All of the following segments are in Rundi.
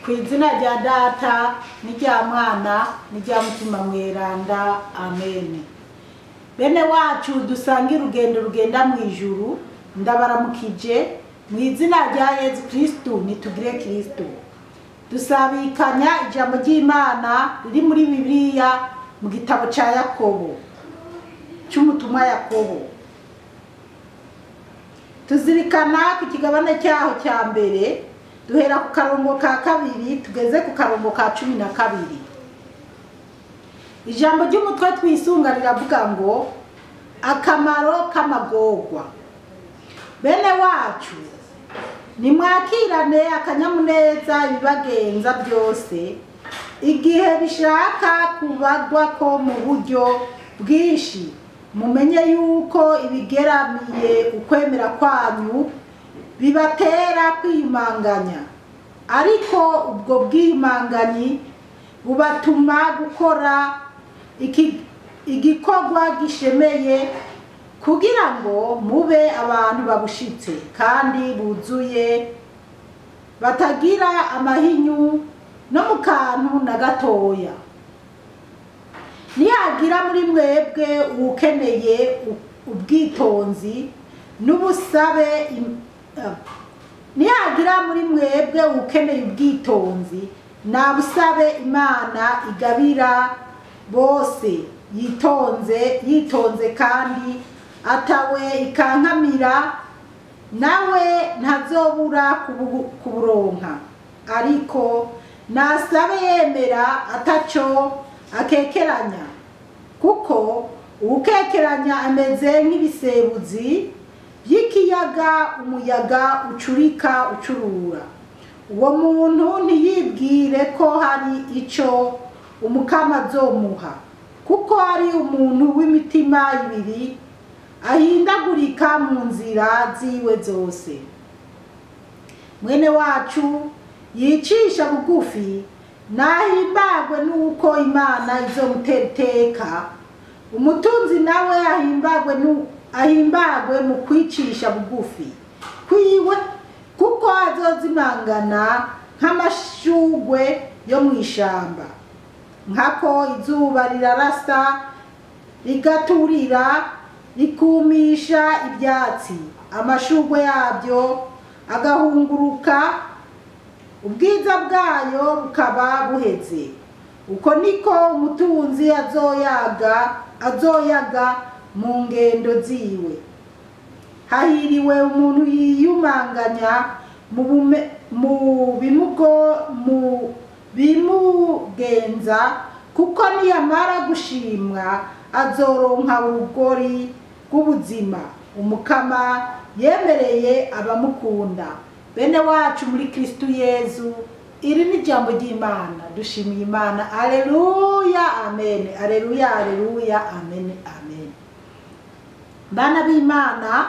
ku izina rya Data n'irya Mwana n'irya Mutima Mweranda, amen. Bene wacu dusangira urugendo rugenda mu ijuru, ndabaramukije mu izina rya Yesu Kristo, nitugire Kristo. Dusabikanya ijambo ry'Imana riri muri Bibiliya mu gitabo ca Yakobo, cy'umutumwa Yakobo. Tuzirikana ku kigabane cyaho cya mbere, duhera ku karongo ka kabiri tugeze ku karongo ka 12. Ijambo ry'umutwe twisunga riravuga ngo akamaro k'amagorwa. Bene wacu, nimwakirane akanyamuneza ibibagenza byose, igihe bishaka kubagwa ko mu buryo bwinshi. Mumenye yuko ibigeramiye ukwemera kwanyu bibatera kwimanganya, ariko ubwo bwimanganyi bubatuma gukora igikorwa gishemeye, kugira ngo mube abantu babushitse kandi buzuye, batagira amahinyu no mu kantu na gatoya. Nihagira muri mwebwe ukeneye ubwitonzi n'ubusabe, nihagira muri mwebwe ukeneye ubwitonzi na busabe, Imana igabira bose yitonze kandi atawe ikankamira, nawe ntazobura kuburonka. Ariko nasabe yemera ataco akekeranya, kuko ukekeranya ameze nk'ibisebuzi by'ikiyaga umuyaga ucurika ucurura. Uwo muntu ntiyibwire ko hari ico umukama azomuha, kuko ari umuntu w'imitima ibiri, ahindagurika mu nzira ziwe zose. Mwene wacu yicisha bugufi, nahimbagwe nuko Imana izomutera iteka. Umutunzi nawe ahimbagwe mu kwicisha bugufi kwiwe, kuko azozimangana nk'amashugwe yo mu ishamba. Nkako izuba rirarasa rigaturira rikumisha ibyatsi, amashugwe yabyo agahunguruka, ubwiza bwayo bukaba buheze. Uko niko umutunzi azoyaga mu ngendo ziwe. Hahiriwe umuntu yiyumanganya mu bimugenza, kuko niyamara gushimwa azoronka urugori rw'ubuzima umukama yemereye abamukunda. Bene wacu muri Kristo Yesu, iri ni jambo ry'Imana. Dushimiye Imana. Aleluya, amen. Aleluya, aleluya, amen, amen. Bana b'Imana,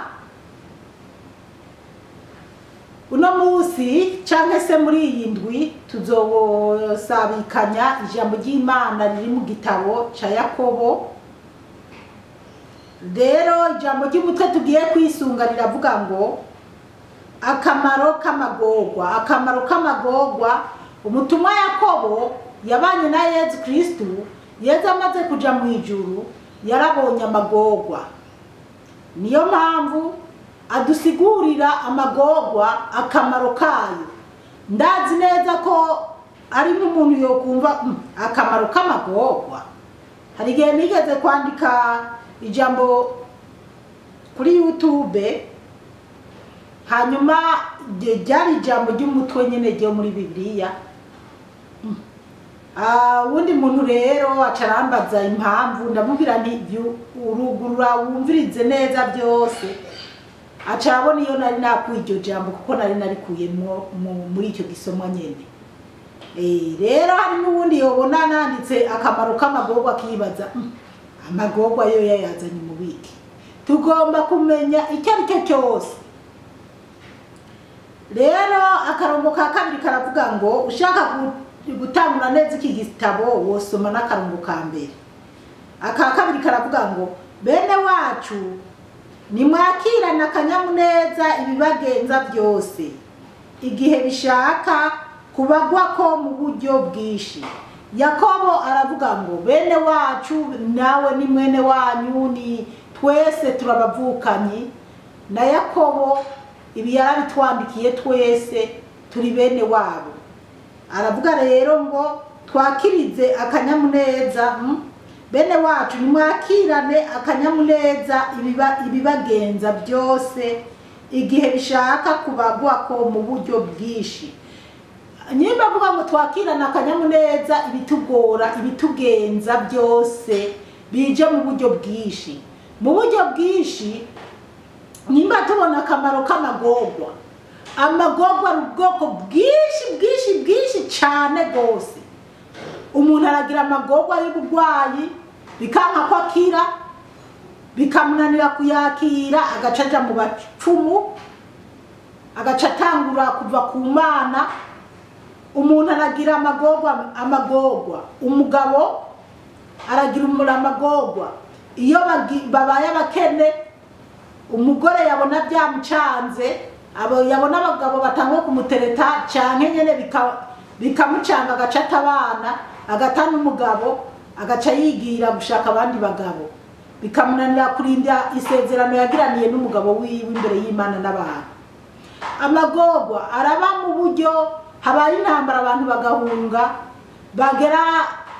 uno munsi canke se muri iyi ndwi tuzosabikanya ijambo ry'Imana riri mu gitabo ca Yakobo. Rero ijambo ry'umutwe tugiye kwisunga riravuga ngo akamaro k'amagorwa. Akamaro k'amagorwa. Umutumwa Yakobo yabanye na Yesu Kristo. Yesu amaze kuja mu ijuru yarabonye amagorwa, niyo mpamvu adusigurira amagorwa, akamaro kayo. Ndazi neza ko ari n'umuntu yokumva akamaro k'amagorwa. Hari igihe nigeze kwandika ijambo kuri YouTube, hanyuma ryari ijambo ry'umutwe nyene ryo muri Bibiliya. Undi muntu rero acarambaza impamvu, ndamubwira nti urugurura wumvirize neza byose. Acabona iyo nari nakuye iryo jambo, kuko nari narikuyemo muri icyo gisomwa nyene. Rero hari n'ubundi yobona nanditse akamaro k'amagorwa, akibaza amagorwa yo yayazanye mu biki. Tugomba kumenya icyo ari cyo cyose. Rero akarongo ka kabiri karavuga ngo ushaka gutangura neza iki gitabo wosoma n'akarongo ka mbere. Aka kabiri karavuga ngo bene wacu nimwakirana akanyamuneza ibibagenza byose, igihe bishaka kubagwa ko mu buryo bwishi. Yakobo aravuga ngo bene wacu nawe ni mwene wanyu, ni twese turabavukanyi. Na Yakobo ibi yarabitwandikiye twese turi bene wabo. Aravuga rero ngo twakirize akanyamuneza, bene wacu nimwakirane akanyamuneza ibibagenza byose igihe bishaka kubagwa ko mu buryo bwishi. Nyimba vuga ngo twakirana akanyamuneza ibitugora ibitugenza byose bije mu buryo bwishi. Mu buryo bwishi nyimba tubona akamaro k'amagorwa. Amagorwa ari ubwoko bwishi cyane gose. Umuntu aragira amagorwa y'uburwayi bikanka ko akira, bikamunanira kuyakira, agacaja mu bapfumu, agacatangura kuva ku Mana. Umuntu aragira amagorwa, umugabo aragira amagorwa iyo babaye abakene. Umugore yabona byamucanze, yabona abagabo batangwa kumutereta canke nyene bikamucanga, agacata abana, agatana umugabo, agaca yigira gushaka abandi bagabo, bikamunanira kurinda isezerano yagiraniye n'umugabo wiwe imbere y'Imana n'abantu. Amagorwa araba mu buryo habaye intambara, abantu bagahunga, bagera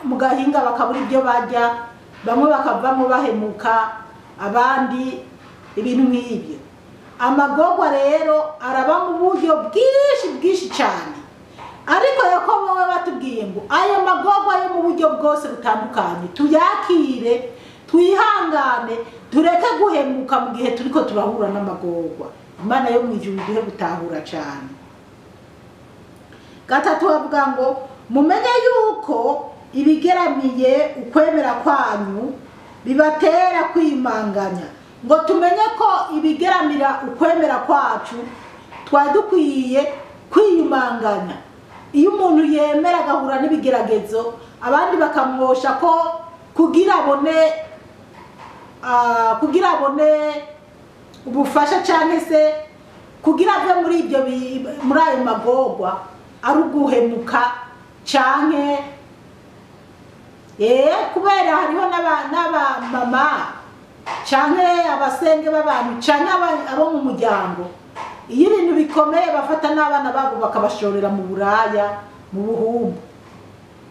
mu gahinga bakabura ibyo barya, bamwe bakavamo bahemuka, abandi ibintu nk'ibyo. Amagorwa rero araba mu buryo bwishi cyane. Ariko Yakobo we batubwiye ngo ayo magorwa yo mu buryo bwose butandukanye tuyakire, twihangane, tureke guhemuka mu gihe turiko turahura n'amagorwa. Imana yo mu ijuru duhe gutahura cyane. Gatatu bavuga ngo mumenye yuko ibigeramiye ukwemera kwanyu bibatera kwimanganya. Ngo tumenye ko ibigeramira ukwemera kwacu twadukwiye kwiyumanganya. Iyo umuntu yemera agahura n'ibigeragezo, abandi bakamwosha ko kugira abone ubufasha cyane se kugira ave muri ibyo muri ayo magorwa ari uguhemuka canke kubera hariho n'abamama canke abasenge b'abantu canke abo mu muryango. Iyo ibintu bikomeye bafata n'abana babo bakabashorera mu buraya, mu buhumbu,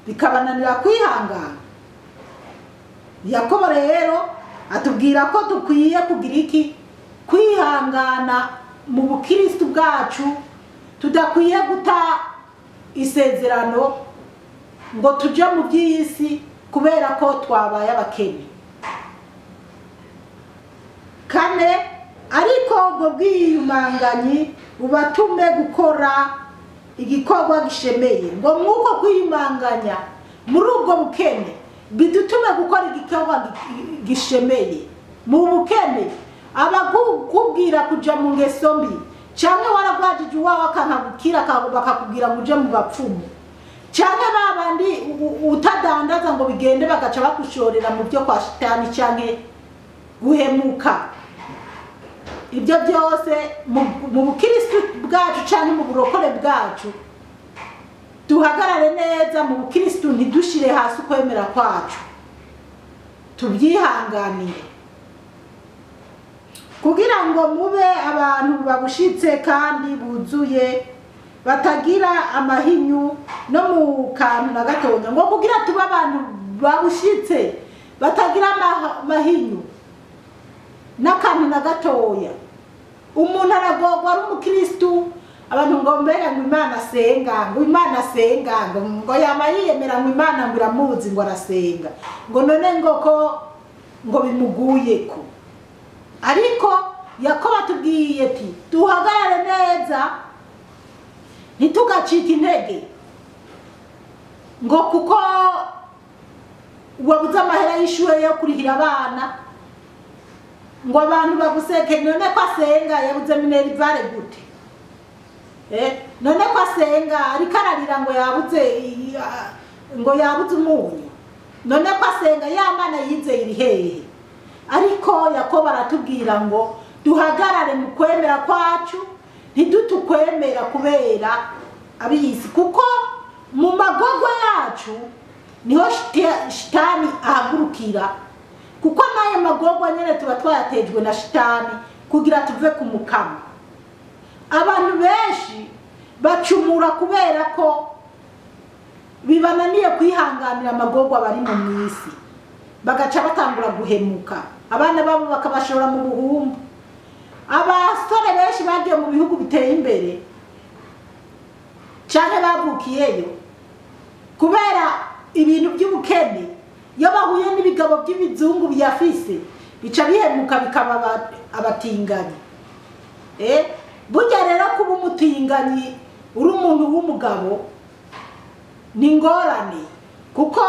bikabananira kwihangana. Yakobo rero atubwira ko dukwiye kugira iki? Kwihangana mu bukristo bwacu, tudakwiye guta isezerano ngo tuje mu by'isi kubera ko twabaye abakene. Kane, ariko ubwo bwiyumanganyi bubatume gukora igikorwa gishemeye. Ngo mwuko kwiyumanganya muri ubwo bukene bidutume gukora igikorwa gishemeye. Mu bukene abakubwira kuja mu ngeso mbi, cyangwa waragwajije uwawe akanagukira bakakubwira ngo uje mu bapfumu, cyangwa babandi utadandaza ngo bigende bagaca bakushorera mu byo kwa shitani cyangwa guhemuka. Ibyo byose mu bukristo bwacu cyangwa mu burokore bwacu duhagarare neza mu bukristo, ntidushire hasi ukwemera kwacu, tubyihanganire kugira ngo mube abantu babushitse kandi buzuye, batagira amahinyu no mu kantu na gatonya. Ngo kugira tuba abantu babushitse batagira amahinyu n'akantu na gatoya. Umuntu aragorwa ari umukristo, abantu ngo mbere ngo Imana asenga, ngo Imana asenga, ngo yama yiyemera ngo Imana ngo iramuzi ngo arasenga, ngo none ngo ko ngo bimuguye ko. Ariko Yakobo atubwiye ati duhagarare neza, ntitugacike intege, ngo kuko wabuze amahera y'ishure yo kurihira abana, ngo abantu baguseke none ko asenga yabuze minerivare gute? None ko asenga ariko ararira ngo yabuze umunyu, none ko asenga ya Mana yizeye iri hehe? Ariko Yakobo aratubwira ngo duhagarare mu kwemera kwacu, ntidutukwemera kubera abiyisi, kuko mu magorwa yacu niho shitani ahagurukira, kuko nayo magorwa nyene tuba twayatejwe na shitani kugira tuve ku mukama. Abantu benshi bacumura kubera ko bibananiye kwihanganira amagorwa bari mu mwisi, bagaca batangura guhemuka, abana babo bakabashora mu buhumbu. Abasore benshi bagiye mu bihugu biteye imbere cyane bavukiyeyo kubera ibintu by'ubukene, iyo bahuye n'ibigabo by'ibizungu byafise bica bihemuka bikaba abatinganyi. Burya rero kuba umutinganyi uri umuntu w'umugabo ni ngorane, kuko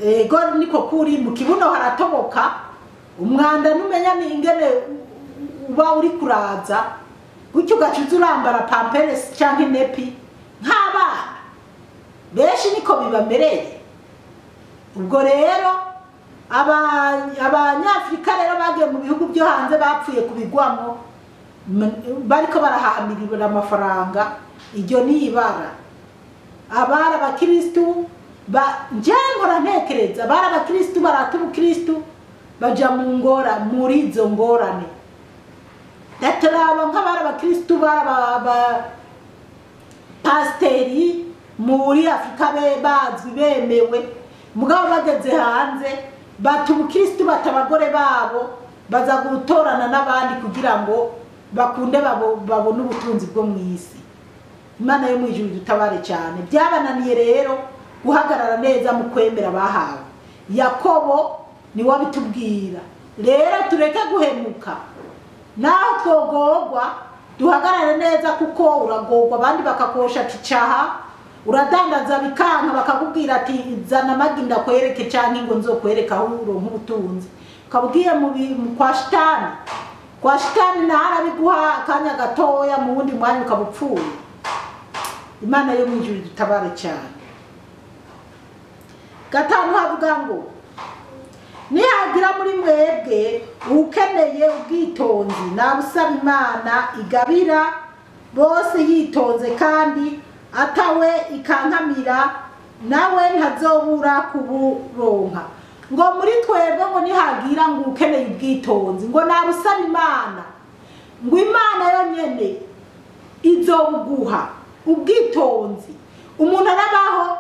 ego niko kuri mu kibuno haratoboka, umwanda numenya ni ingene uba uri kuraza, gutyo ugacuza urambara pampers cyangwa inepi nk'abana benshi niko bibamereye. Ubwo rero abanyafrika rero bagiye mu bihugu byo hanze bapfuye kubigwamo, bariko barahamirira amafaranga. Iryo ni ibara. Abara abakristu njengora ntekereza abara abakristu barata ubukristu baja mu ngora muri izo ngorane. Dataraba nk'abara abakristu bara pasteri muri Afrika bazwi bemewe, mugabo bageze hanze bata ubukristu batabagore babo baza gutorana n'abandi kugira ngo bakunde babone ubutunzi bwo mwisi. Imana yo mwijuru dutabare cyane. Byabananiye rero guhagarara neza mu kwemera bahawe. Yakobo ni wabitubwira, rero tureke guhemuka, naho twogogwa duhagarare neza, kuko uragogwa abandi bakakosha ticaha, uradandaza bikanka bakakubwira ati zana amagi ndakwereke cyane ngo nzokwereka aho uronka ubutunzi, kabwiye mu kwa shitani. Kwa shitani narabiguha akanya gatoya, mu wundi mwanya ukabupfuye. Imana yo mwijuru dutabare cyane. Gatanu havuga ngo nihagira muri mwebwe ukeneye ubwitonzi nabusaba Imana igabira bose yitonze kandi atawe ikankamira, nawe ntazobura kuburonka. Ngo muri twebwe ngo nihagira ngo ukeneye ubwitonzi ngo nabusaba Imana, ngo Imana yonyene izobuguha ubwitonzi. Umuntu arabaho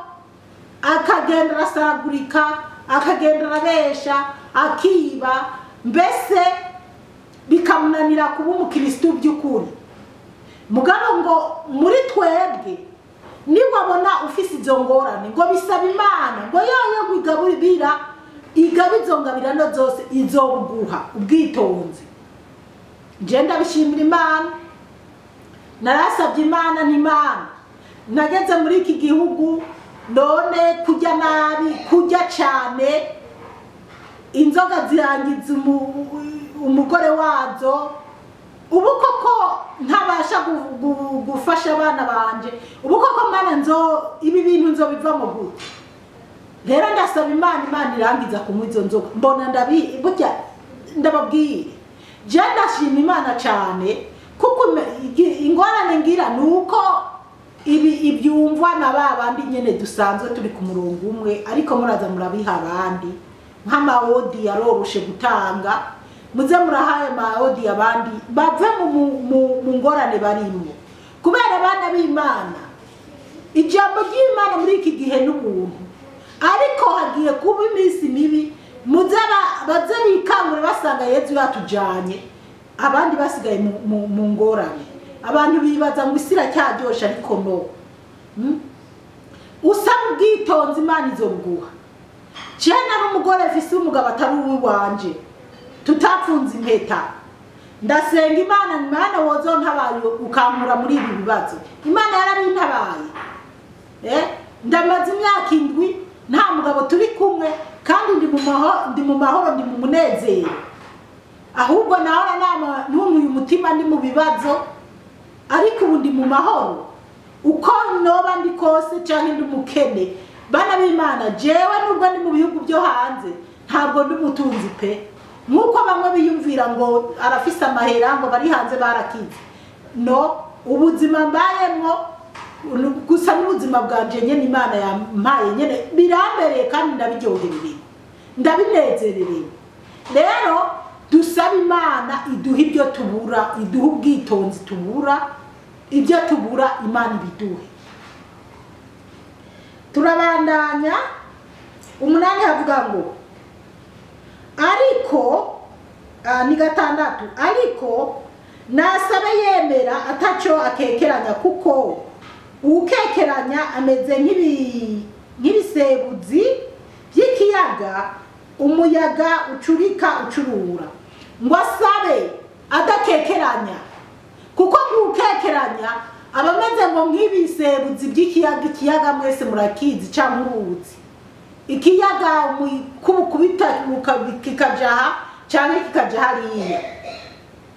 akagenda arasagurika, akagenda arabesha, akiba, mbese bikamunanira kuba umukristo by'ukuri. Mugabo ngo muri twebwe niwabona ufise izo ngorane ngo bisaba Imana ngo yoyo gwigabira igabizongabira no zose izobuguha ubwitonzi. Je ndabishimira Imana, narasabye Imana n'Imana nageze muri iki gihugu none kujya nabi, kujya cyane, inzoga zirangiza umugore wazo. Ubu koko ntabasha gufasha abana banje, ubu koko Mana ibi bintu nzobivamo gute? Rero ndasaba Imana irangiza kumwe izo nzoga. Mbona burya ndababwire, je ndashima Imana cyane, kuko ingorane ngira nuko ibyumva na babandi nyene dusanzwe turi ku murongo umwe, ariko muraza murabiha abandi nk'amaodi yaroroshe gutanga, muze murahaye maodi abandi bave mu ngorane barimo, kubera abana b'Imana. Ijambo ry'Imana muri iki gihe n'ubuntu, ariko hagiye kuba iminsi mibi, muze baze bikangure basanga Yesu yatujanye, abandi basigaye mu ngorane. Abantu bibaza ngo isira cyaryosha, ariko no. Usaba ubwitonzi Imana izobuguha. Cyane n'umugore afise umugabo atari uwanje, tutapfunze impeta, ndasenga Imana wozontabaye ukankura muri ibi bibazo. Imana yarabintabaye. Ndamaze imyaka 7 nta mugabo turi kumwe, kandi ndi mu mahoro, ndi mu munezero. Ahubwo nahora nama n'umuye umutima ndi mu bibazo, ariko ubu ndi mu mahoro. Uko noba ndi kose cyangwa ndi mukene, bana b'Imana, jewe nubwo ndi mu bihugu byo hanze ntabwo ndi mutunzi pe. Nkuko bamwe biyumvira ngo arafise amahera ngo bari hanze barakize. No, ubuzima mbayemwo gusa n'ubuzima bwanje nyene Imana yampaye nyene birambereye kandi ndabiryohereye ndabinezererewe. Rero dusaba Imana iduha ibyo tubura, iduha ubwitonzi tubura, ibyo tubura Imana ibiduhe. Turabandanya 8 havuga ngo ariko ni 6 ariko nasabe yemera ataco akekeranya kuko ukekeranya ameze nk'ibisebuzi by'ikiyaga umuyaga ucurika ucurura. Ngo asabe adakekeranya kuko gukekeranya abameze ngo nk'ibisebuzi by'ikiyaga. Ikiyaga mwese murakizi cyangwa uruzi. Ikiyaga kubita kikajaha cyangwa kikaja hariya.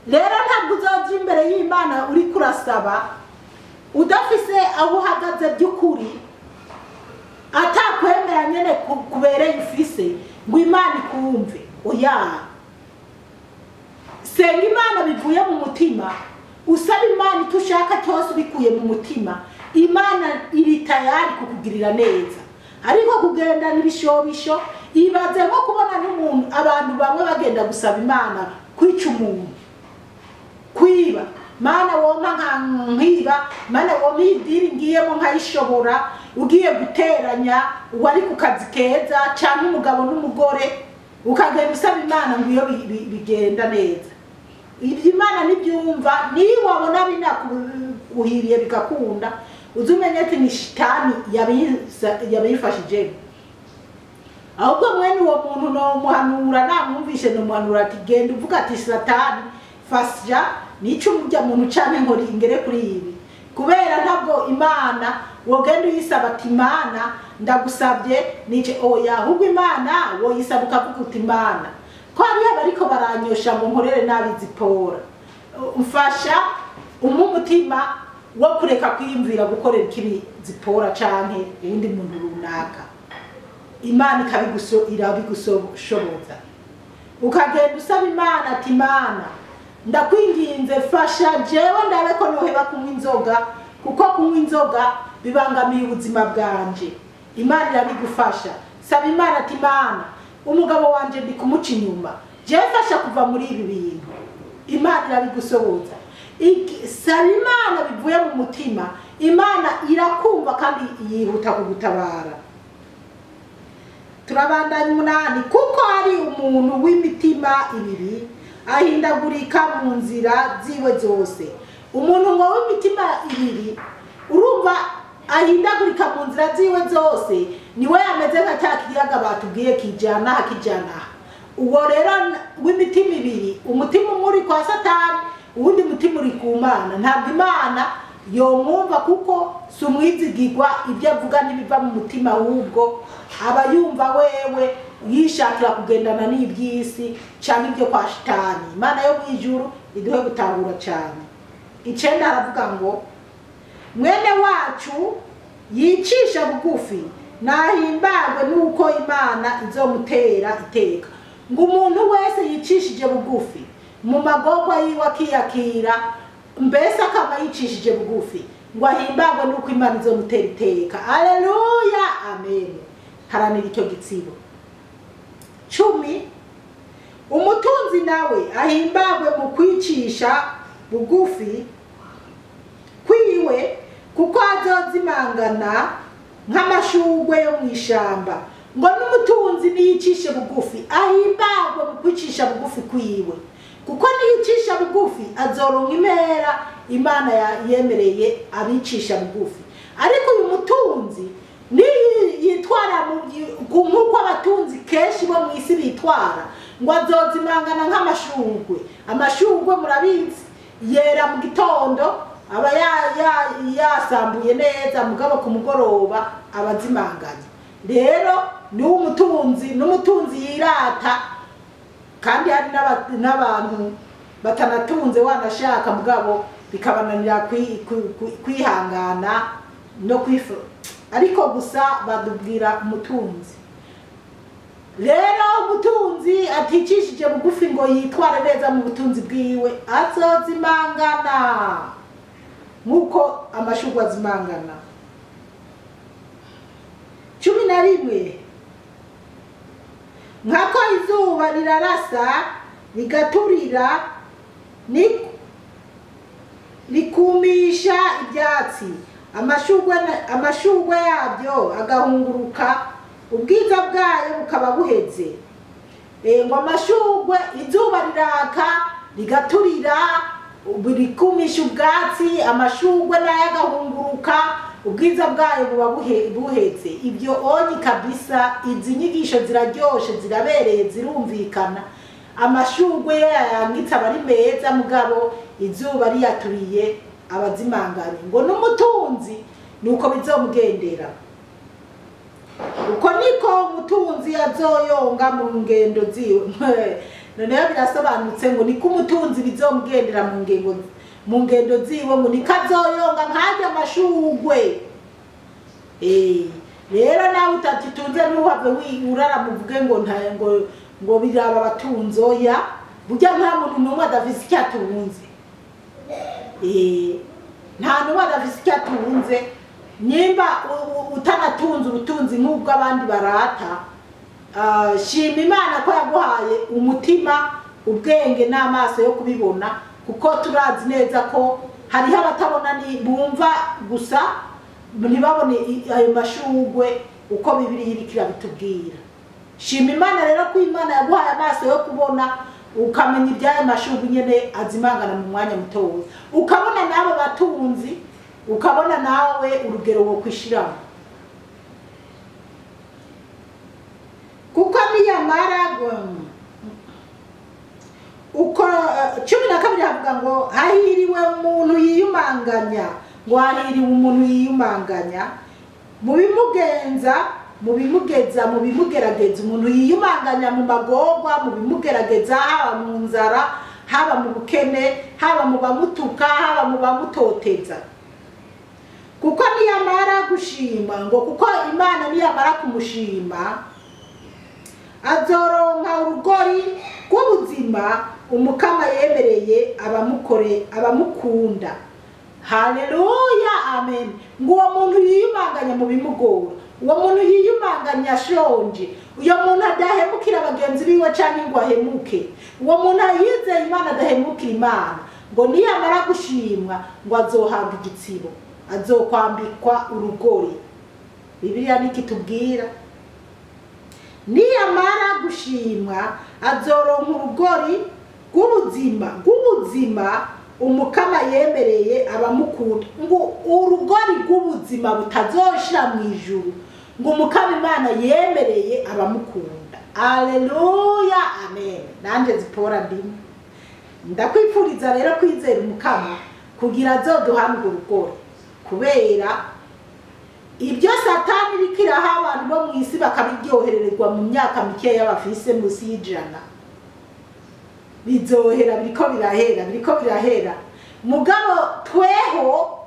Rero ntabwo uzoja imbere y'Imana uri kurasaba udafise aho uhagaze by'ukuri, atakwemera nyene kubereye ufise ngo Imana ikumve. Oya, senga Imana bivuye mu mutima, usaba Imana itushaka cyose bikuye mu mutima. Imana iri tayari kukugirira neza. Ariko kugenda n'ibishobisho, ibaze nko kubona n'umuntu abantu bamwe bagenda gusaba Imana kwica umuntu, kwiba. Mana woma nkiba, Mana woma idiri ngiyemo nkayishobora, ugiye guteranya wari ku kazi keza cyangwa umugabo n'umugore ukagenda usaba Imana ngo iyo bigenda neza. Ibyo Imana nibyumva, ni wabona binakuhiriye bikakunda, uzumenye ati ni shitani yabifashije. Ahubwo mwene uwo muntu no muhanura, namwumvishe no muhanura ati genda uvuga ati Satani fasja nico mujya muntu cyane ngo ringere kuri ibi, kubera ntabwo Imana wogenda uyisaba ati Imana ndagusabye nice. Oya, ahubwo Imana woyisaba ukavuga uti Imana ko hariya bariko baranyosha ngo nkorere nabi Zipora, umfasha umutima wo kureka kwiyumvira gukorera ikibi Zipora canke undi muntu runaka. Imana irabigushoboza. Ukagenda usaba Imana ati Imana ndakwinginze fasha jewe ndabe ko noheba kunywa inzoga, kuko kunywa inzoga bibangamiye ubuzima bwanje. Imana irabigufasha. Saba Imana ati Imana umugabo wanje ndi kumuca inyuma, jewe fasha kuva muri ibi bintu. Imana irabigusoboza. Saba Imana bivuye mu mutima, Imana irakumva kandi yihuta kugutabara. Turabandanya 8 kuko ari umuntu w'imitima ibiri ahindagurika mu nzira ziwe zose. Umuntu ngo w'imitima ibiri urumva ahindagurika mu nzira ziwe zose, niwe ameze nka cya kiyaga batubwiye kijana hakijana. Uwo rero w'imitima ibiri, umutima umuri kwa Satani, uwundi mutima uri ku Mana. Ntabwo Imana yomwumva kuko sumwizigirwa, ibyo avuga nibiva mu mutima, ahubwo aba yumva wewe yishakira kugendana n'ibyisi cyangwa ibyo kwa Shitani. Imana yo mwijuru iduhe gutahura cyane. 9 aravuga ngo mwene wacu yicisha bugufi nahimbagwe nuko Imana izomutera iteka. Ngo umuntu wese yicishije bugufi mu magorwa yiwe akiyakira, mbese akaba yicishije bugufi, ngo ahimbagwe nuko Imana izomutera iteka. Haleluya, amen. Haranira icyo gitsibo. 10 umutunzi nawe ahimbagwe mu kwicisha bugufi kwiwe, kuko azozimangana nk'amashugwe yo mu ishamba. Ngo n'umutunzi niyicishe bugufi ahimbagwe mu kwicisha bugufi kwiwe, kuko niyicisha bugufi azoronka impera Imana yemereye abicisha bugufi. Ariko uyu mutunzi ni yitwara nk'uko abatunzi kenshi bo mu isi bitwara, ngo azozimangana nk'amashugwe. Amashugwe murabizi yera mu gitondo, aba yasambuye neza, mugabo ku mugoroba abazimanganye. Rero ni umutunzi, n'umutunzi yirata, kandi hari n'abantu batanatunze wanashaka mugabo bikabananira kwihangana no kwifu, ariko gusa badubwira umutunzi. Rero umutunzi aticishije bugufi ngo yitware neza mu butunzi bwiwe azozimangana nkuko amashurwe azimangana. 11 nkako izuba rirarasa rigaturira rikumisha ibyatsi, amashurwe yabyo agahunguruka, ubwiza bwayo bukaba buheze. Ngo amashurwe izuba riraka rigaturira rikumisha ubwatsi, amashurwe nayo agahunguruka, ubwiza bwayo buba buheze. Ibyo onyi kabisa, izi nyigisho ziraryoshe, zirabereye, zirumvikana. Amashurwe yayangitse abari meza, mugabo izuba riyaturiye abazimanganye. Ngo n'umutunzi nuko bizomugendera, uko niko umutunzi azoyonga mu ngendo ziwe. Noneho birasobanutse ngo niko umutunzi bizomugendera mu ngendo ziwe, ngo niko azoyonga nkajya amashurwe. Rero nawe utagitunze ntuhave urara muvuge ngo biraba abatunzi. Oya, burya nta muntu n'umwe adafise icyo atunze. Nta n'umwe adafise icyo atunze. Nimba utanatunze ubutunzi nk'ubwo abandi barata, shima Imana ko yaguhaye umutima, ubwenge n'amaso yo kubibona, kuko turazi neza ko hariho abatabona bumva gusa ntibabone ayo mashurwe uko Bibiliya iriko irabitubwira. Shima Imana rero ko Imana yaguhaye amaso yo kubona, ukamenya ibyayo mashurwe nyene azimangana mu mwanya mutoya, ukabona nabo batunzi, ukabona nawe urugero wo kwishiramo. Kuko niyamara uko 12 havuga ngo hahiriwe umuntu yiyumanganya, ngo hahiriwe umuntu yiyumanganya mu bimugerageza. Umuntu yiyumanganya mu magorwa, mu bimugerageza, haba mu nzara, haba mu bukene, haba mu bamutuka, haba mu bamutoteza. Kuko niyamara gushima, ngo kuko Imana niyamara kumushima, azoronka urugori rw'ubuzima umukama yemereye abamukunda. Haleluya, amen. Ngo uwo muntu yiyumanganya mu bimugora, uwo muntu yiyumanganya ashonje, uyo muntu adahemukira bagenzi biwe cyangwa ngo ahemuke, uwo muntu yizeye Imana adahemukira Imana, ngo niyamara gushimwa ngo azohabwa igitsibo, azokwambikwa urugori. Bibiliya nikitubwira niyamara gushimwa azoronka urugori rw'ubuzima umukama yemereye abamukunda. Ngo urugori rw'ubuzima butazoshira mu ijuru, ngo umukama Imana yemereye abamukunda. Aleluya, amen. Nanje zipora ndimo ndakwifuriza rero kwizera umukama kugira azoduhana urugori, kubera ibyo Satani rikiraha abantu bo mu isi bakabiryohererwa mu myaka mikeya bafise musi y'ijana, bizohera biriko birahera. Mugabo tweho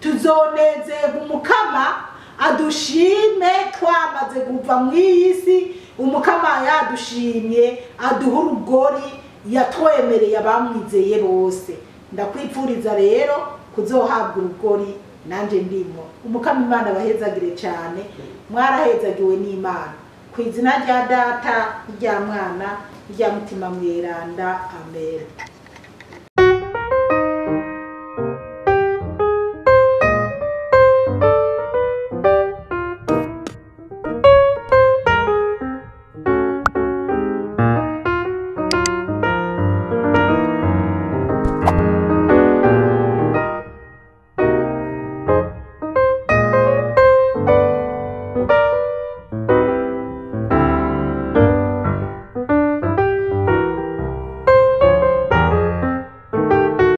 tuzonezerwa umukama adushime twamaze kuva mu isi. Umukama yadushimye aduha urugori yatwemereye abamwizeye bose. Ndakwipfuriza rero kuzohabwa urugori, nanje ndimo. Umukama Imana bahezagire cyane, mwarahezagiwe n'Imana. Ku izina rya Data, rya Mwana, rya Mutima Mweranda, amen.